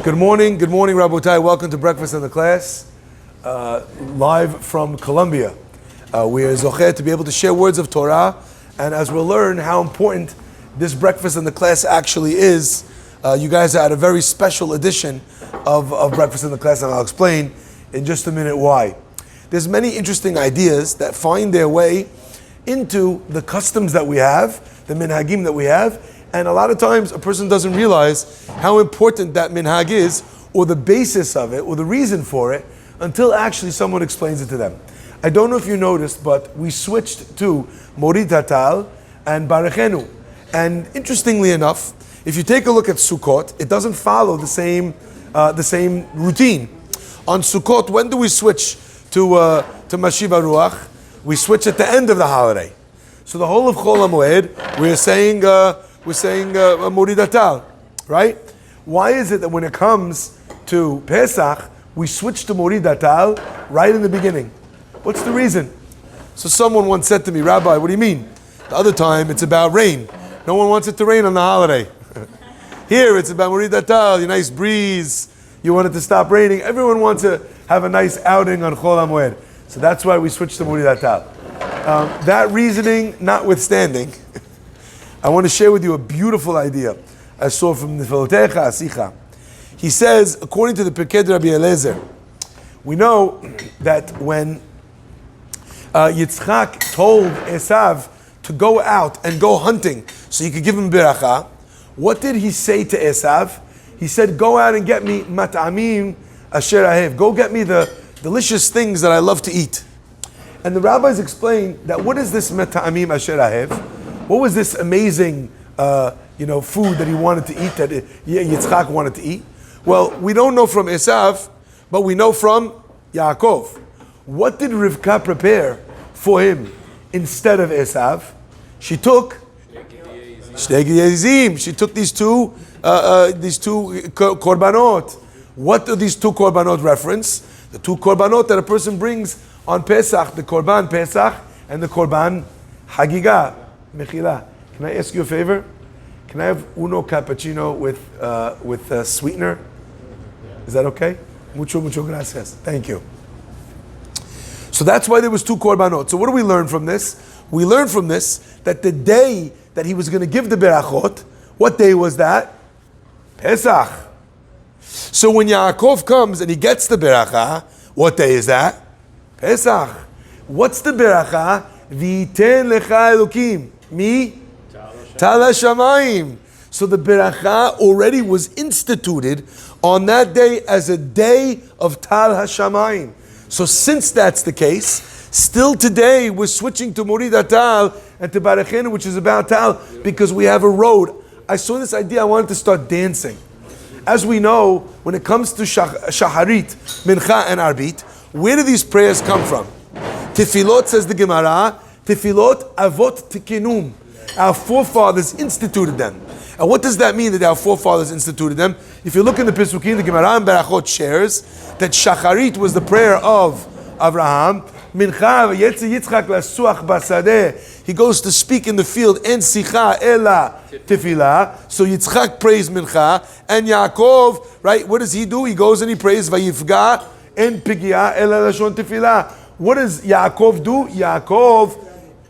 Good morning, Rabotai. Welcome to Breakfast in the Class, live from Colombia. We are zocher to be able to share words of Torah, and as we'll learn how important this Breakfast in the Class actually is, you guys are at a very special edition of Breakfast in the Class, and I'll explain in just a minute why. There's many interesting ideas that find their way into the customs that we have, the minhagim that we have, and a lot of times a person doesn't realize how important that minhag is, or the basis of it, or the reason for it, until actually someone explains it to them. I don't know if you noticed, but we switched to Morid Hatal and Barechenu. And interestingly enough, if you take a look at Sukkot, it doesn't follow the same routine. On Sukkot, when do we switch to Mashiva Ruach? We switch at the end of the holiday. So the whole of Chol Hamoed, we're saying Morid Hatal, right? Why is it that when it comes to Pesach, we switch to Morid Hatal right in the beginning? What's the reason? So someone once said to me, Rabbi, what do you mean? The other time it's about rain. No one wants it to rain on the holiday. Here it's about Morid Hatal, your nice breeze. You want it to stop raining. Everyone wants to have a nice outing on Chol Hamoed. So that's why we switched to Morid Hatal. That reasoning notwithstanding, I want to share with you a beautiful idea I saw from the Nifilotecha Asicha. He says, according to the Pirkei Rabbi Eliezer, we know that when Yitzchak told Esav to go out and go hunting so he could give him beracha, what did he say to Esav? He said, go out and get me mat'amim asher ahev. Go get me the delicious things that I love to eat. And the rabbis explain that what is this mat'amim asher ahev? What was this amazing food that he wanted to eat, that Yitzchak wanted to eat? Well, we don't know from Esav, but we know from Yaakov. What did Rivka prepare for him instead of Esav? She took shtei gezim. She took these two korbanot. What do these two korbanot reference? The two korbanot that a person brings on Pesach, the korban Pesach and the korban Hagigah, Mechila. Can I ask you a favor? Can I have uno cappuccino with sweetener? Is that okay? Mucho gracias. Thank you. So that's why there was two korbanot. So what do we learn from this? We learn from this that the day that he was going to give the berachot, what day was that? Pesach. So when Yaakov comes and he gets the beracha, what day is that? Pesach. What's the beracha? V'iten lecha Elokim. Mi? Tal HaShamayim. So the beracha already was instituted on that day as a day of Tal HaShamayim. So since that's the case, still today we're switching to Morid Hatal and to Barechenu, which is about Tal, because we have a road. I saw this idea, I wanted to start dancing. As we know, when it comes to Shaharit, Mincha and Arbit, where do these prayers come from? Tefillot, says the Gemara, Tefillot Avot Tikinum. Our forefathers instituted them. And what does that mean that our forefathers instituted them? If you look in the Pesukim, the Gemara and Berachot shares that Shacharit was the prayer of Abraham. Mincha Yetzi Yitzchak Lasuach Basadeh. He goes to speak in the field, En Sicha Ela Tefillah. So Yitzchak prays Mincha, and Yaakov, right? What does he do? He goes and he prays Vayifga En Pigia Ela Lashon Tefillah. What does Yaakov do?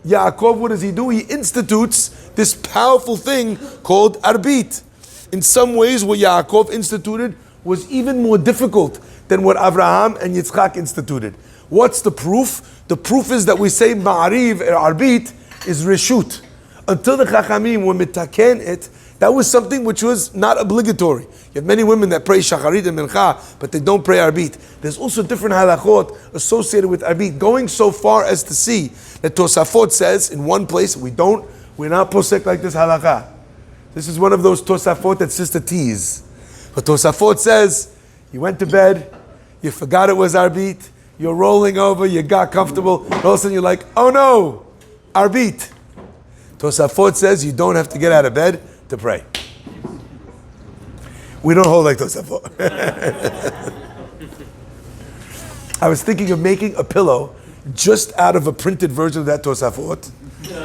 Yaakov, what does he do? He institutes this powerful thing called Arbit. In some ways, what Yaakov instituted was even more difficult than what Avraham and Yitzchak instituted. What's the proof? The proof is that we say Ma'ariv or Arbit is Reshut. Until the Chachamim were mitaken it, that was something which was not obligatory. You have many women that pray Shacharit and Mincha, but they don't pray Arbit. There's also different halachot associated with Arbit, going so far as to see that Tosafot says in one place, we're not posek like this halakha. This is one of those Tosafot that's just a tease. But Tosafot says, you went to bed, you forgot it was Arbit, you're rolling over, you got comfortable, and all of a sudden you're like, oh no, Arbit. Tosafot says you don't have to get out of bed to pray. We don't hold like Tosafot. I was thinking of making a pillow just out of a printed version of that Tosafot.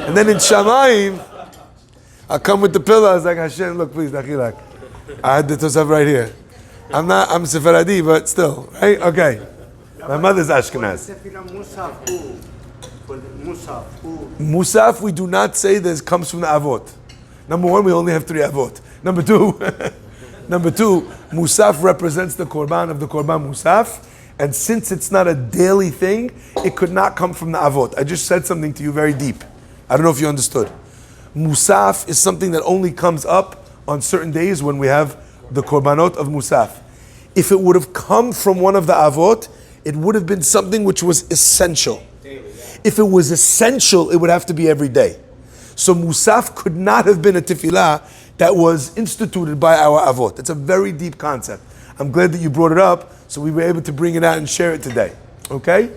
And then in Shamayim, I come with the pillow. I was like, Hashem, look, please, Nachilak. I had the Tosaf right here. I'm Sephardi, but still, right? Okay. My mother's Ashkenaz. Musaf, we do not say this comes from the Avot. Number one, we only have 3 Avot. Number two, Musaf represents the Korban of the Korban Musaf. And since it's not a daily thing, it could not come from the Avot. I just said something to you very deep. I don't know if you understood. Musaf is something that only comes up on certain days when we have the Korbanot of Musaf. If it would have come from one of the Avot, it would have been something which was essential. If it was essential, it would have to be every day. So Musaf could not have been a tefillah that was instituted by our Avot. It's a very deep concept. I'm glad that you brought it up, so we were able to bring it out and share it today. Okay?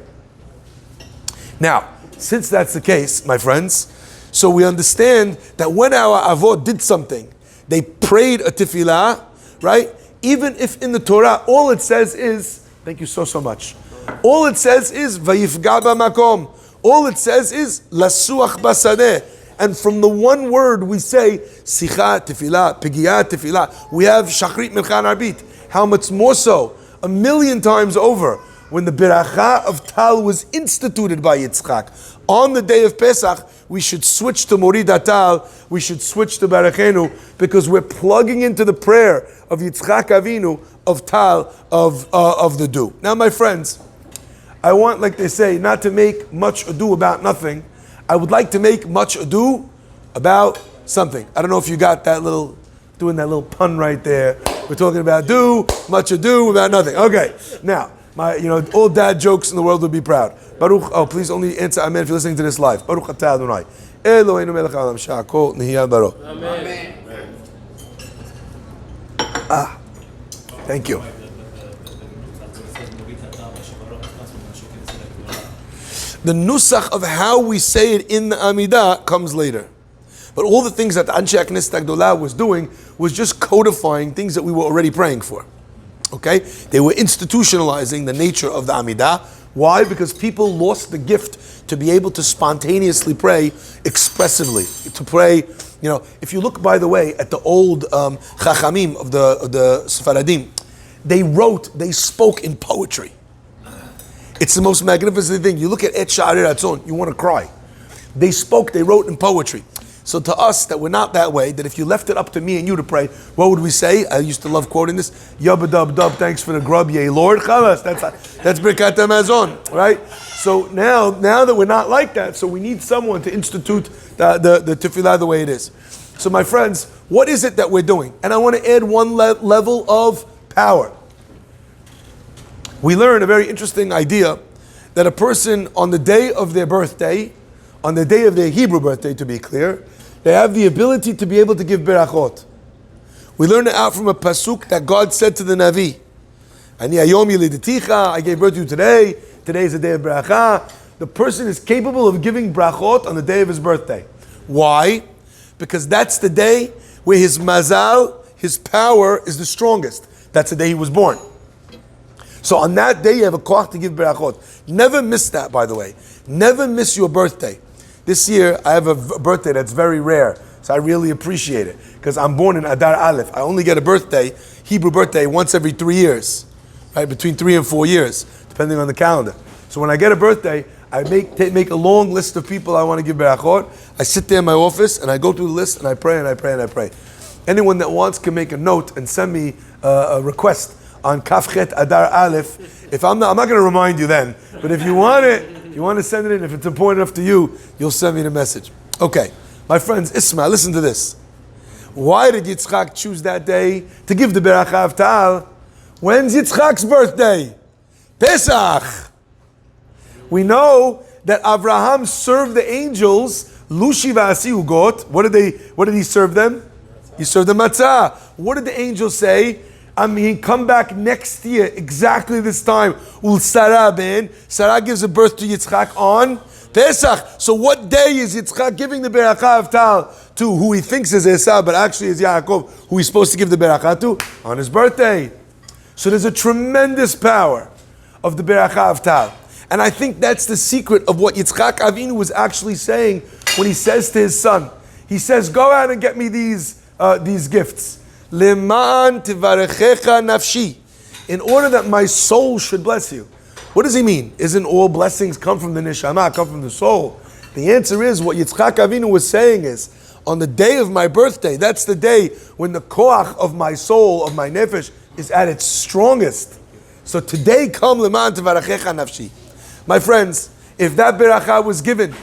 Now, since that's the case, my friends, so we understand that when our Avot did something, they prayed a tefillah, right? Even if in the Torah, all it says is, thank you so much. All it says is, Vayifga b'makom. All it says is, Lasuach basadeh. And from the one word we say, Sicha tefillah, Pigiyah tefillah. We have Shachrit Mincha Arbit. How much more so? 1,000,000 times over. When the beracha of Tal was instituted by Yitzchak, on the day of Pesach, we should switch to Morid Tal, we should switch to Barachenu, because we're plugging into the prayer of Yitzchak Avinu, of Tal, of the dew. Now, my friends, I want, like they say, not to make much ado about nothing. I would like to make much ado about something. I don't know if you got that doing that little pun right there. We're talking about much ado about nothing. Okay, now, all dad jokes in the world would be proud. Baruch, please only answer amen if you're listening to this live. Baruch atah Adonai. Eloheinu melech haolam sha'akol nihiyah baro. Amen. Thank you. The nusach of how we say it in the Amidah comes later. But all the things that Anshe Knesset Agdolah was doing was just codifying things that we were already praying for. Okay? They were institutionalizing the nature of the Amidah. Why? Because people lost the gift to be able to spontaneously pray expressively. To pray, if you look, by the way, at the old Chachamim of the Sephardim, they spoke in poetry. It's the most magnificent thing. You look at Et Sha'arei Ratzon, you want to cry. They wrote in poetry. So to us, that we're not that way, that if you left it up to me and you to pray, what would we say? I used to love quoting this. Yabba dub dub, thanks for the grub, yay Lord. Chalas, that's Birkat HaMazon, right? So now that we're not like that, so we need someone to institute the tefillah the way it is. So my friends, what is it that we're doing? And I want to add one level of power. We learn a very interesting idea that a person on the day of their birthday, on the day of their Hebrew birthday to be clear, they have the ability to be able to give berachot. We learn it out from a pasuk that God said to the Navi, Ani ayom yiliditicha, I gave birth to you today. Today is the day of beracha. The person is capable of giving brachot on the day of his birthday. Why? Because that's the day where his mazal, his power is the strongest. That's the day he was born. So on that day you have a koach to give berachot. Never miss that, by the way. Never miss your birthday. This year I have a birthday that's very rare, so I really appreciate it. Because I'm born in Adar Aleph. I only get a birthday, Hebrew birthday, once every 3 years. Right, between 3 and 4 years, depending on the calendar. So when I get a birthday, I make a long list of people I want to give berachot. I sit there in my office and I go through the list and I pray and I pray and I pray. Anyone that wants can make a note and send me a request on Kafchet Adar Aleph. If I'm not going to remind you then, but if you want it, if you want to send it in, if it's important enough to you, you'll send me the message. Okay, my friends, Isma, listen to this. Why did Yitzchak choose that day to give the Beracha of Tal? When's Yitzchak's birthday? Pesach. We know that Avraham served the angels, Lushi v'asi ugot. What did he serve them? He served the matzah. What did the angels say? Come back next year, exactly this time. Ul Sarah ben. Sarah gives a birth to Yitzchak on Pesach. So what day is Yitzchak giving the Beracha of Tal to who he thinks is Esau, but actually is Yaakov, who he's supposed to give the Beracha to? On his birthday. So there's a tremendous power of the Beracha of Tal. And I think that's the secret of what Yitzchak Avinu was actually saying when he says to his son. He says, go out and get me these gifts. Leman tivarechecha nafshi. in order that my soul should bless you. What does he mean? Isn't all blessings come from the neshama, come from the soul? The answer is, what Yitzchak Avinu was saying is, on the day of my birthday, that's the day when the koach of my soul, of my nefesh, is at its strongest. So today, come leman tevarachecha nafshi. My friends, if that beracha was given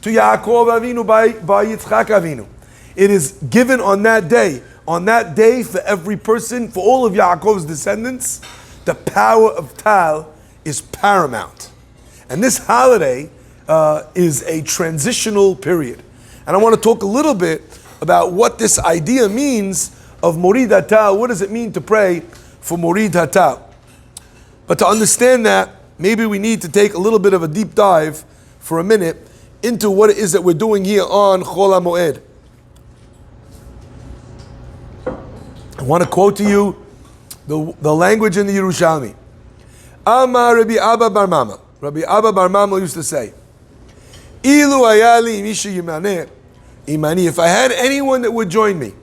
to Yaakov Avinu by Yitzchak Avinu, it is given on that day. On that day, for every person, for all of Yaakov's descendants, the power of Tal is paramount. And this holiday is a transitional period. And I want to talk a little bit about what this idea means of Morid HaTal. What does it mean to pray for Morid HaTal? But to understand that, maybe we need to take a little bit of a deep dive for a minute into what it is that we're doing here on Chol Hamoed. I want to quote to you the language in the Yerushalmi. Amar Rabbi Abba Bar Mama. Rabbi Abba Bar Mama used to say, Ilu ayali misha yimaneh imani. If I had anyone that would join me,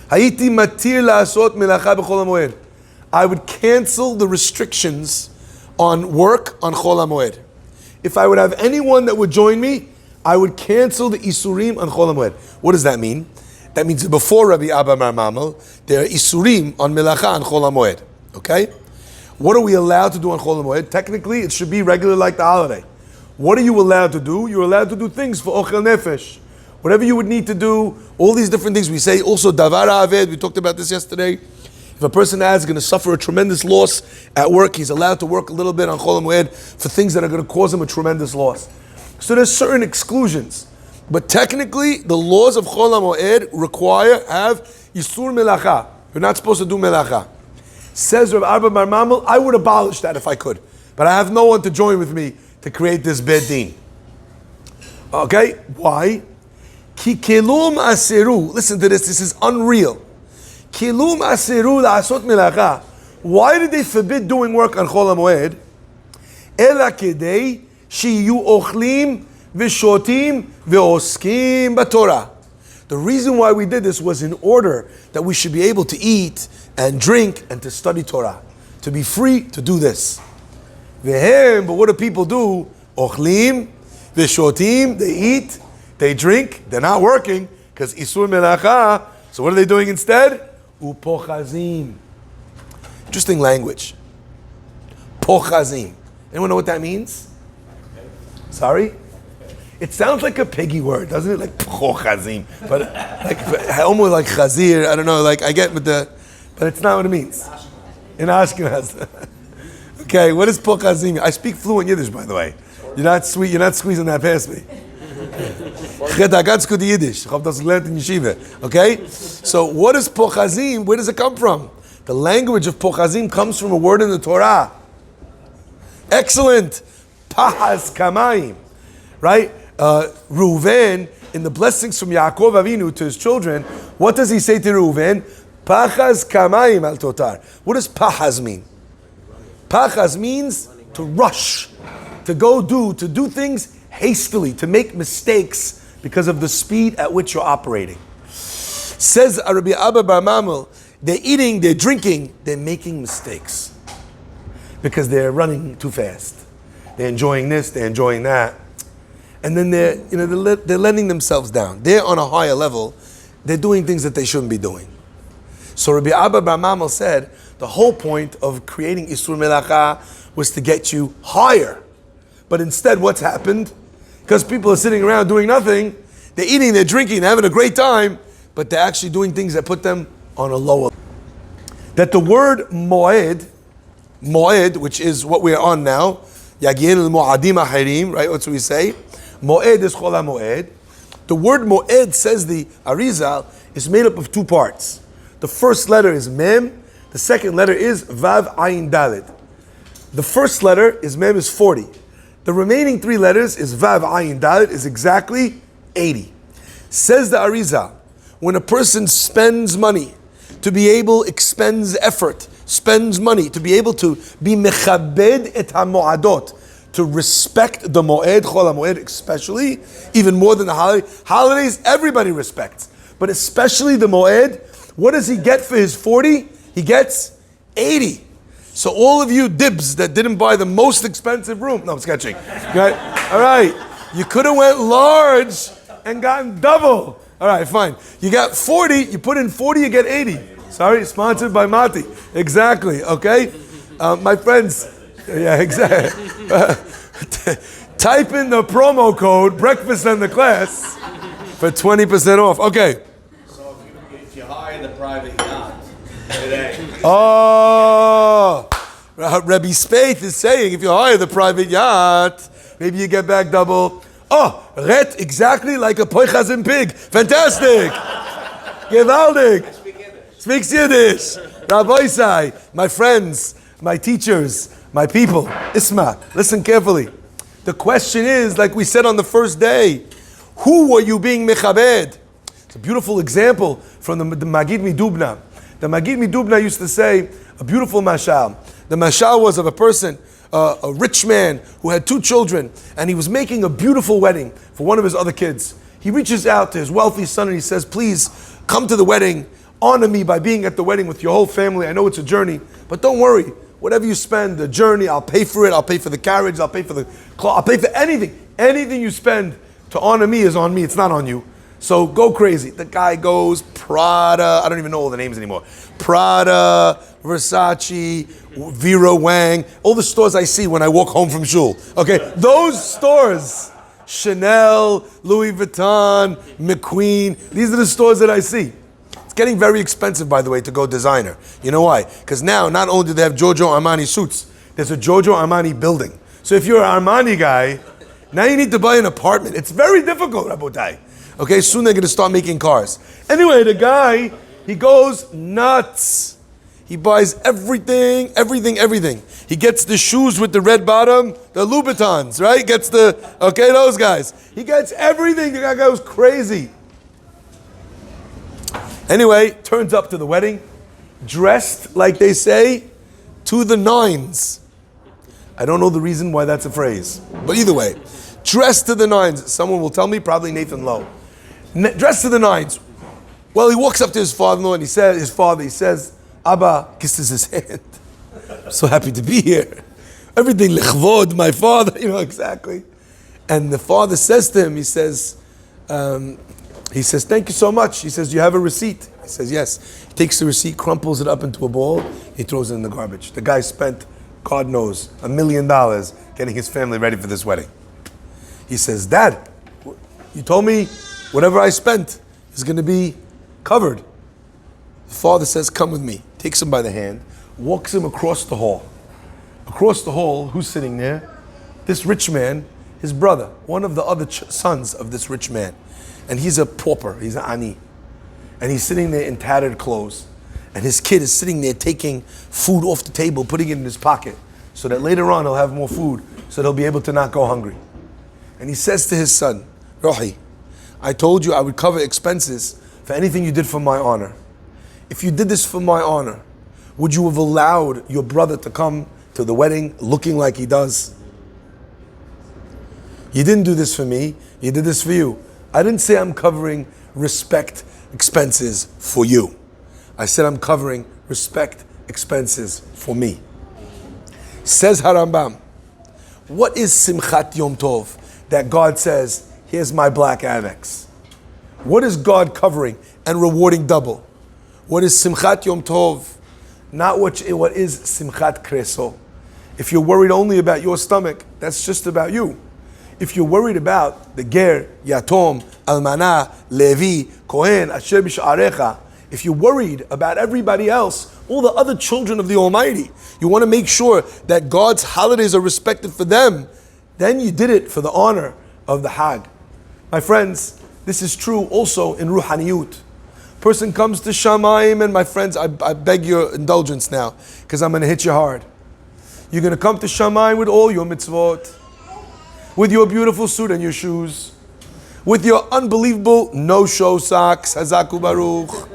hayiti matir la'asot melacha b'chol hamoed. I would cancel the restrictions on work on Chol Hamoed. If I would have anyone that would join me, I would cancel the isurim on Chol Hamoed. What does that mean? That means before Rabbi Abba Bar Mama, there are isurim on melacha on Chol Hamoed. Okay? What are we allowed to do on Chol Hamoed? Technically, it should be regular like the holiday. What are you allowed to do? You're allowed to do things for Ochel Nefesh. Whatever you would need to do, all these different things. We say also Davar Aved, we talked about this yesterday. If a person is going to suffer a tremendous loss at work, he's allowed to work a little bit on Chol Hamoed for things that are going to cause him a tremendous loss. So there's certain exclusions. But technically, the laws of Chol Hamoed have Yisur Melacha. You're not supposed to do Melacha. Says Rav Abba Bar Mama, I would abolish that if I could. But I have no one to join with me to create this bed din. Okay? Why? Ki kelum aseru. Listen to this is unreal. Kelum aseru la'asot melacha. Why did they forbid doing work on Chol Hamoed? Ela kedei shiyu ochlim v'shotim v'oskim b'Torah. The reason why we did this was in order that we should be able to eat and drink and to study Torah. To be free to do this. Vehem, but what do people do? Ochlim, v'shotim, they eat, they drink, they're not working, because isur melacha. So what are they doing instead? Upochazim. Interesting language. Pochazim. Anyone know what that means? Sorry? It sounds like a piggy word, doesn't it? Like pochazim. But like almost like chazir, I don't know, like I get with the, but it's not what it means. In Ashkenaz. Okay, what is pochazim? I speak fluent Yiddish, by the way. You're not squeezing that past me. Okay? So what is pochazim? Where does it come from? The language of pochazim comes from a word in the Torah. Excellent. Pahas kamayim. Right? Reuven, in the blessings from Yaakov Avinu to his children, what does he say to Reuven? Pachas kamayim al totar. What does pachas mean? Pachas means to rush, to do things hastily, to make mistakes because of the speed at which you're operating. Says Rabbi Abba Bar Mama, they're eating, they're drinking, they're making mistakes because they're running too fast. They're enjoying this, they're enjoying that. And then they're letting themselves down. They're on a higher level. They're doing things that they shouldn't be doing. So Rabbi Abba Bar Mama said the whole point of creating Isur Melacha was to get you higher. But instead, what's happened? Because people are sitting around doing nothing, they're eating, they're drinking, they're having a great time, but they're actually doing things that put them on a lower level. That the word Moed, which is what we're on now, Yagien al-Mo'adim Ahirim, right? What do we say? Moed is Chol HaMoed. The word Moed, says the Arizal, is made up of two parts. The first letter is Mem, the second letter is Vav Ayin Dalet. The first letter is Mem is 40. The remaining three letters is Vav Ayin Dalet is exactly 80. Says the Arizal, when a person spends money to be able, expends effort, spends money to be able to be mechabed et ha-mo'adot, to respect the Moed, Chol HaMoed especially, even more than the holidays, everybody respects. But especially the Moed, what does he get for his 40? He gets 80. So all of you dibs that didn't buy the most expensive room, no, I'm sketching. Right? All right, you could have went large and gotten double. All right, fine. You got 40, you put in 40, you get 80. Sorry, sponsored by Mati. Exactly, okay? My friends, yeah, exactly. Type in the promo code, breakfast and the class, for 20% off. Okay. So if you hire the private yacht today. Oh, Rebbe Spaeth is saying if you hire the private yacht, maybe you get back double. Oh, ret exactly like a poichazim pig. Fantastic. Gewaldig. Speaks Yiddish. Rabbi Isai, my friends, my teachers, my people. Isma, listen carefully. The question is, like we said on the first day, who were you being mechabed? It's a beautiful example from the Magid Midubna. The Magid Midubna used to say a beautiful mashal. The mashal was of a person, a rich man who had 2 children, and he was making a beautiful wedding for one of his other kids. He reaches out to his wealthy son and he says, please come to the wedding, honor me by being at the wedding with your whole family. I know it's a journey, but don't worry. Whatever you spend, the journey, I'll pay for it. I'll pay for the carriage. I'll pay for the cloth. I'll pay for anything. Anything you spend to honor me is on me. It's not on you. So go crazy. The guy goes Prada. I don't even know all the names anymore. Prada, Versace, Vera Wang. All the stores I see when I walk home from shul. Okay, those stores. Chanel, Louis Vuitton, McQueen. These are the stores that I see. It's getting very expensive, by the way, to go designer. You know why? Because now, not only do they have Giorgio Armani suits, there's a Giorgio Armani building. So if you're an Armani guy, now you need to buy an apartment. It's very difficult, Rabotai. Okay, soon they're going to start making cars. Anyway, the guy, he goes nuts. He buys everything. He gets the shoes with the red bottom, the Louboutins, right? Gets those guys. He gets everything. The guy goes crazy. Anyway, turns up to the wedding, dressed, like they say, to the nines. I don't know the reason why that's a phrase, but either way, dressed to the nines. Someone will tell me, probably Nathan Lowe. Dressed to the nines. Well, he walks up to his father-in-law and he says, Abba, kisses his hand. I'm so happy to be here. Everything lechvod, my father, exactly. And the father says to him, he says, thank you so much. He says, do you have a receipt? He says, yes. He takes the receipt, crumples it up into a ball, he throws it in the garbage. The guy spent, God knows, $1 million getting his family ready for this wedding. He says, Dad, you told me whatever I spent is going to be covered. The father says, come with me. Takes him by the hand, walks him across the hall. Across the hall, who's sitting there? This rich man, his brother, one of the other sons of this rich man. And he's a pauper, he's an ani. And he's sitting there in tattered clothes. And his kid is sitting there taking food off the table, putting it in his pocket, so that later on he'll have more food, so that he'll be able to not go hungry. And he says to his son, Rohi, I told you I would cover expenses for anything you did for my honor. If you did this for my honor, would you have allowed your brother to come to the wedding looking like he does? You didn't do this for me, you did this for you. I didn't say I'm covering respect expenses for you. I said I'm covering respect expenses for me. Says Harambam, what is Simchat Yom Tov that God says, here's my black Amex? What is God covering and rewarding double? What is Simchat Yom Tov? Not what is Simchat Kreso. If you're worried only about your stomach, that's just about you. If you're worried about the Ger, Yatom, Almana, Levi, Kohen, Asher B'Sha'arecha, if you're worried about everybody else, all the other children of the Almighty, you want to make sure that God's holidays are respected for them, then you did it for the honor of the Hag. My friends, this is true also in Ruhaniyut. Person comes to Shamayim, and my friends, I beg your indulgence now, because I'm going to hit you hard. You're going to come to Shamayim with all your mitzvot, with your beautiful suit and your shoes, with your unbelievable no-show socks, Hazaku Baruch.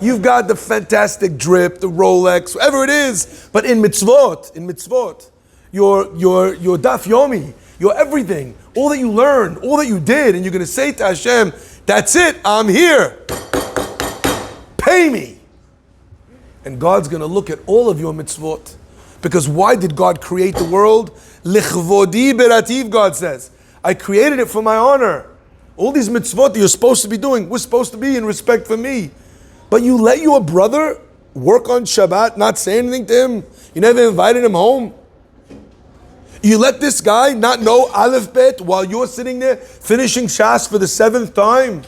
You've got the fantastic drip, the Rolex, whatever it is. But in mitzvot, your daf yomi, your everything, all that you learned, all that you did, and you're going to say to Hashem, that's it, I'm here. Pay me. And God's going to look at all of your mitzvot. Because why did God create the world? Lichvodi berativ, God says. I created it for my honor. All these mitzvot that you're supposed to be doing, we're supposed to be in respect for me. But you let your brother work on Shabbat, not say anything to him. You never invited him home. You let this guy not know Aleph Bet while you're sitting there finishing Shas for the 7th time.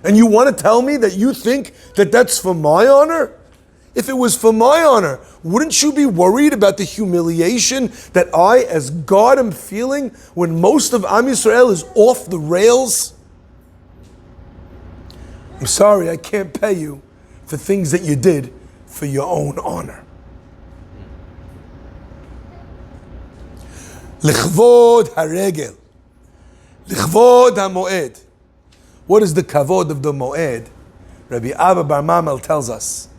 And you want to tell me that you think that that's for my honor? If it was for my honor, wouldn't you be worried about the humiliation that I, as God, am feeling when most of Am Yisrael is off the rails? I'm sorry, I can't pay you for things that you did for your own honor. Lichvod haregel, lichvod hamoed. What is the kavod of the moed? Rabbi Abba Bar Mamel tells us,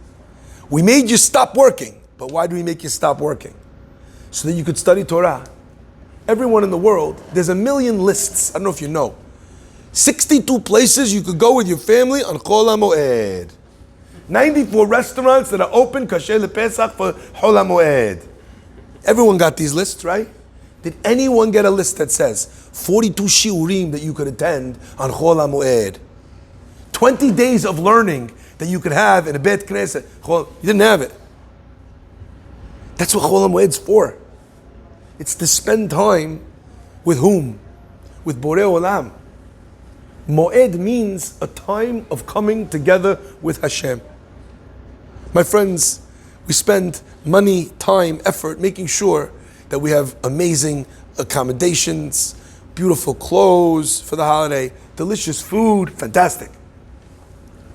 we made you stop working. But why do we make you stop working? So that you could study Torah. Everyone in the world, there's a million lists. I don't know if you know. 62 places you could go with your family on Chol HaMoed. 94 restaurants that are open kasher lePesach for Chol HaMoed. Everyone got these lists, right? Did anyone get a list that says 42 shiurim that you could attend on Chol HaMoed? 20 days of learning that you could have in a Bet Knesset. You didn't have it. That's what Chol HaMoed's for. It's to spend time with whom? With Borei Olam. Moed means a time of coming together with Hashem. My friends, we spend money, time, effort making sure that we have amazing accommodations, beautiful clothes for the holiday, delicious food, fantastic.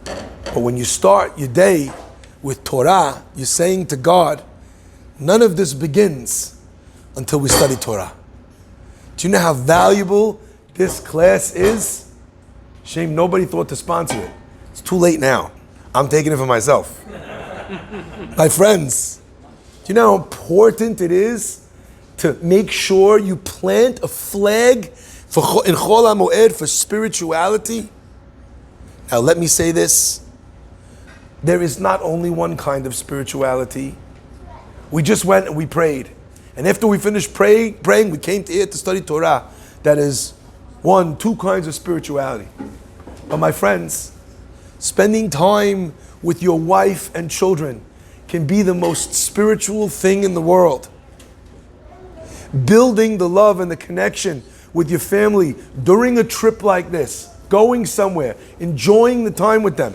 But when you start your day with Torah, you're saying to God, none of this begins until we study Torah. Do you know how valuable this class is? Shame nobody thought to sponsor it. It's too late now. I'm taking it for myself. My friends, do you know how important it is to make sure you plant a flag in Chol HaMoed for spirituality? Now let me say this. There is not only one kind of spirituality. We just went and we prayed. And after we finished praying, we came to here to study Torah. That is two kinds of spirituality. But my friends, spending time with your wife and children can be the most spiritual thing in the world. Building the love and the connection with your family during a trip like this, going somewhere, enjoying the time with them,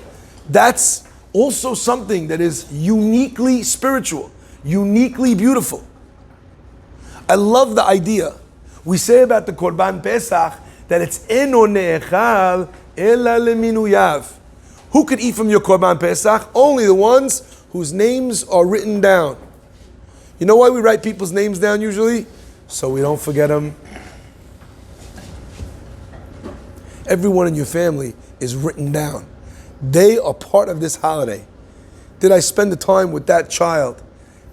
that's also something that is uniquely spiritual, uniquely beautiful. I love the idea. We say about the Korban Pesach that it's eno ne'echal ela leminuyav. Who could eat from your Korban Pesach? Only the ones whose names are written down. You know why we write people's names down usually? So we don't forget them. Everyone in your family is written down. They are part of this holiday. Did I spend the time with that child?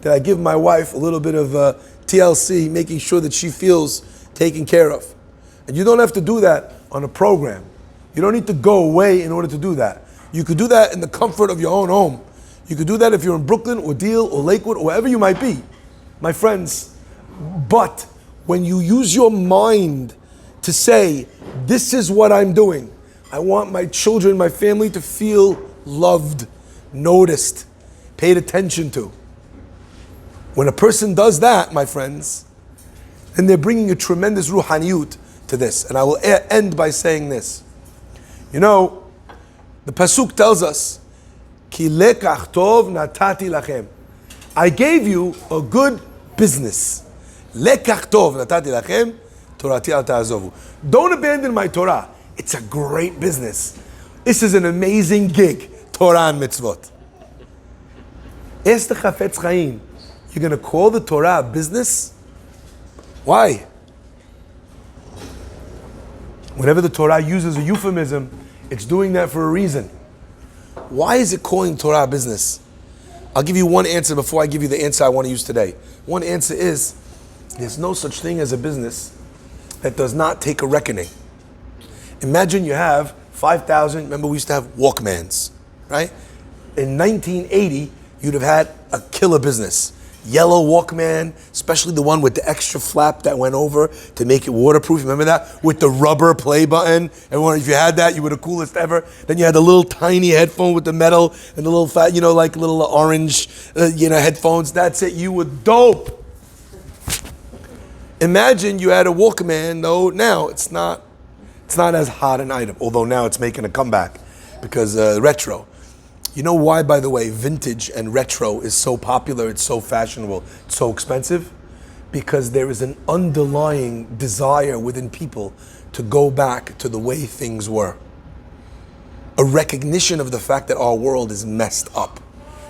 Did I give my wife a little bit of TLC, making sure that she feels taken care of? And you don't have to do that on a program. You don't need to go away in order to do that. You could do that in the comfort of your own home. You could do that if you're in Brooklyn or Deal or Lakewood or wherever you might be. My friends, but when you use your mind to say, this is what I'm doing, I want my children, my family to feel loved, noticed, paid attention to. When a person does that, my friends, then they're bringing a tremendous ruhaniyut to this. And I will end by saying this. You know, the Pasuk tells us, Ki lekach tov natati lachem. I gave you a good business. Lekach tov natati lachem, torati al ta'azovu. Don't abandon my Torah. It's a great business. This is an amazing gig, Torah and mitzvot. Ask the Chafetz Chaim, you're going to call the Torah a business? Why? Whenever the Torah uses a euphemism, it's doing that for a reason. Why is it calling Torah a business? I'll give you one answer before I give you the answer I want to use today. One answer is, there's no such thing as a business that does not take a reckoning. Imagine you have 5,000, remember we used to have Walkmans, right? In 1980, you'd have had a killer business. Yellow Walkman, especially the one with the extra flap that went over to make it waterproof. Remember that? With the rubber play button. Everyone, if you had that, you were the coolest ever. Then you had the little tiny headphone with the metal and the little fat, like little orange, headphones. That's it. You were dope. Imagine you had a Walkman. No, now it's not as hot an item. Although now it's making a comeback because retro. You know why, by the way, vintage and retro is so popular, it's so fashionable, it's so expensive? Because there is an underlying desire within people to go back to the way things were. A recognition of the fact that our world is messed up.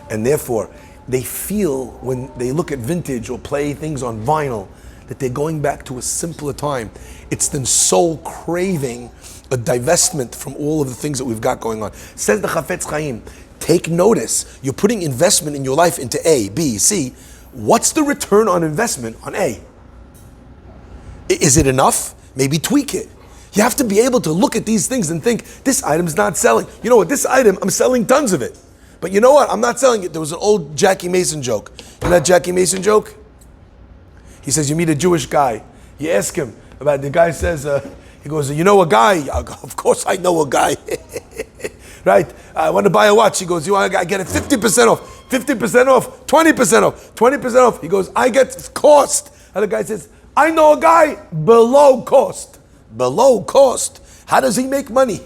And therefore, they feel when they look at vintage or play things on vinyl, that they're going back to a simpler time. It's the soul craving a divestment from all of the things that we've got going on. Says the Chafetz Chaim, take notice, you're putting investment in your life into A, B, C. What's the return on investment on A? Is it enough? Maybe tweak it. You have to be able to look at these things and think, this item's not selling. You know what, this item, I'm selling tons of it. But you know what, I'm not selling it. There was an old Jackie Mason joke. You know that Jackie Mason joke? He says, you meet a Jewish guy. You ask him about, the guy says, he goes, you know a guy? I go, of course I know a guy. Right? I want to buy a watch. He goes, I get it 50% off, 50% off, 20% off, 20% off. He goes, I get cost. And the guy says, I know a guy below cost. Below cost. How does he make money?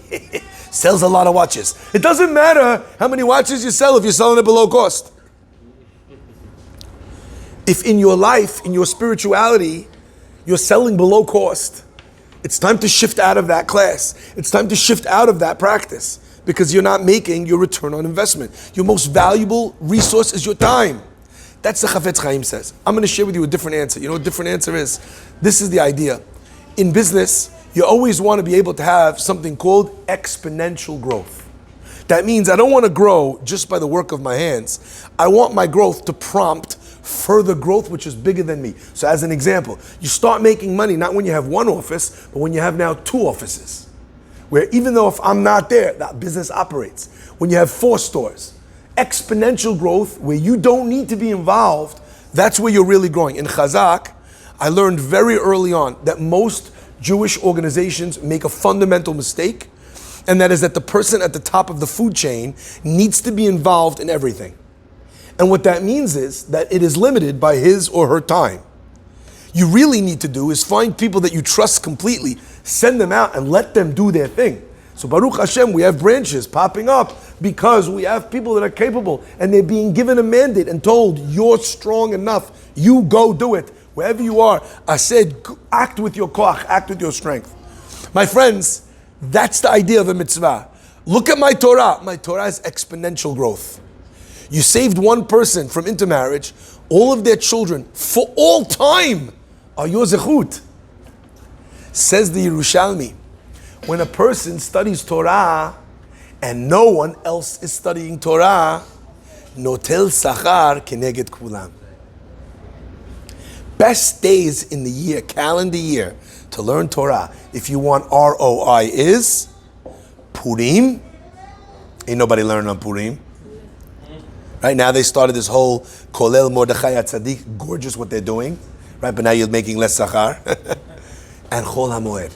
Sells a lot of watches. It doesn't matter how many watches you sell if you're selling it below cost. If in your life, in your spirituality, you're selling below cost, it's time to shift out of that class. It's time to shift out of that practice. Because you're not making your return on investment. Your most valuable resource is your time. That's the Chafetz Chaim says. I'm going to share with you a different answer. You know what a different answer is? This is the idea. In business, you always want to be able to have something called exponential growth. That means I don't want to grow just by the work of my hands. I want my growth to prompt further growth which is bigger than me. So as an example, you start making money not when you have one office, but when you have now 2 offices. Where even though if I'm not there, that business operates. When you have 4 stores, exponential growth where you don't need to be involved, that's where you're really growing. In Chazak, I learned very early on that most Jewish organizations make a fundamental mistake, and that is that the person at the top of the food chain needs to be involved in everything. And what that means is that it is limited by his or her time. You really need to do is find people that you trust completely, send them out and let them do their thing. So Baruch Hashem, we have branches popping up because we have people that are capable and they're being given a mandate and told, you're strong enough, you go do it. Wherever you are, I said, act with your koach, act with your strength. My friends, that's the idea of a mitzvah. Look at my Torah. My Torah is exponential growth. You saved one person from intermarriage, all of their children, for all time, are your zechut. Says the Yerushalmi, when a person studies Torah and no one else is studying Torah, notel sachar keneged kulam. Best days in the year, calendar year, to learn Torah, if you want ROI, is Purim. Ain't nobody learning on Purim. Right now they started this whole Kolel Mordechai Tzaddik, gorgeous what they're doing. Right, but now you're making less sachar. And Chol Hamoed.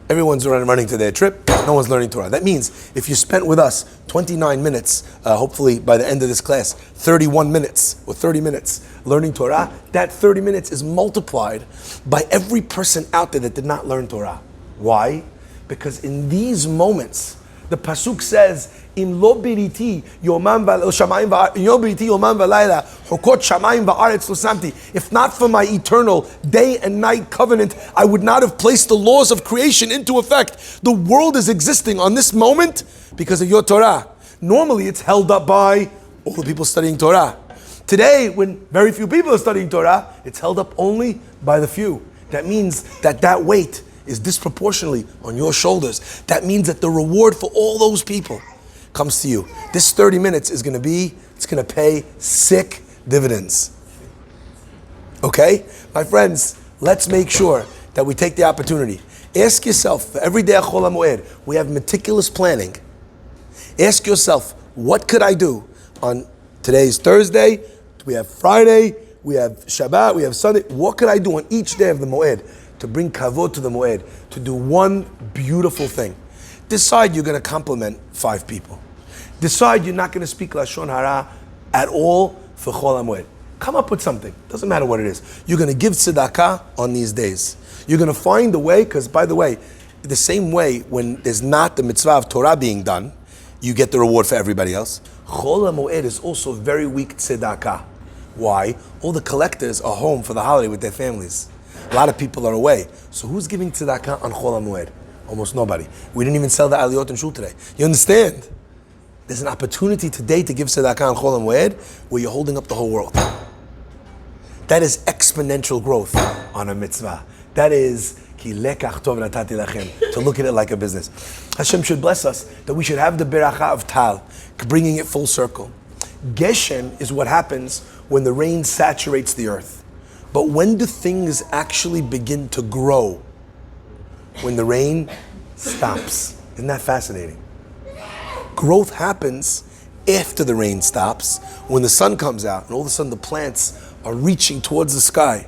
Everyone's running to their trip, no one's learning Torah. That means if you spent with us 29 minutes, hopefully by the end of this class, 31 minutes or 30 minutes learning Torah, that 30 minutes is multiplied by every person out there that did not learn Torah. Why? Because in these moments, the pasuk says, "Im lo biriti yomam shamayim v'layla hukot shamayim va'aretz lo samti." If not for my eternal day and night covenant, I would not have placed the laws of creation into effect. The world is existing on this moment because of your Torah. Normally, it's held up by all the people studying Torah. Today, when very few people are studying Torah, it's held up only by the few. That means that weight is disproportionately on your shoulders. That means that the reward for all those people comes to you. This 30 minutes is going to pay sick dividends. Okay? My friends, let's make sure that we take the opportunity. Ask yourself, for every day at Chol Hamoed, we have meticulous planning. Ask yourself, what could I do on today's Thursday? we have Friday, we have Shabbat, we have Sunday. What could I do on each day of the Moed to bring kavod to the Moed, to do one beautiful thing? Decide you're going to compliment 5 people. Decide you're not going to speak Lashon Hara at all for Chol HaMoed. Come up with something. Doesn't matter what it is. You're going to give tzedakah on these days. You're going to find a way, because by the way, the same way when there's not the mitzvah of Torah being done, you get the reward for everybody else. Chol HaMoed is also very weak tzedakah. Why? All the collectors are home for the holiday with their families. A lot of people are away. So who's giving tzedakah on Chol HaMoed? Almost nobody. We didn't even sell the aliyot and shul today. You understand? There's an opportunity today to give tzedakah on Chol HaMoed where you're holding up the whole world. That is exponential growth on a mitzvah. That is ki lekach tov natati lachem, to look at it like a business. Hashem should bless us that we should have the beracha of tal, bringing it full circle. Geshen is what happens when the rain saturates the earth. But when do things actually begin to grow? When the rain stops. Isn't that fascinating? Growth happens after the rain stops, when the sun comes out and all of a sudden the plants are reaching towards the sky.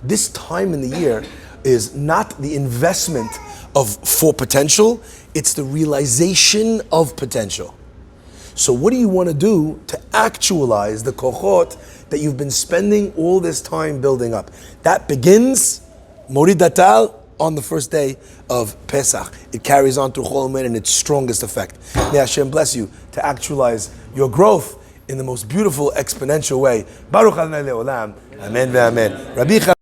This time in the year is not the investment for potential, it's the realization of potential. So what do you want to do to actualize the kochot that you've been spending all this time building up? That begins, Morid Datal, on the first day of Pesach. It carries on through Chol HaMoed in its strongest effect. May Hashem bless you to actualize your growth in the most beautiful, exponential way. Baruch Adonai Le'olam. Amen ve'amen. Rabbi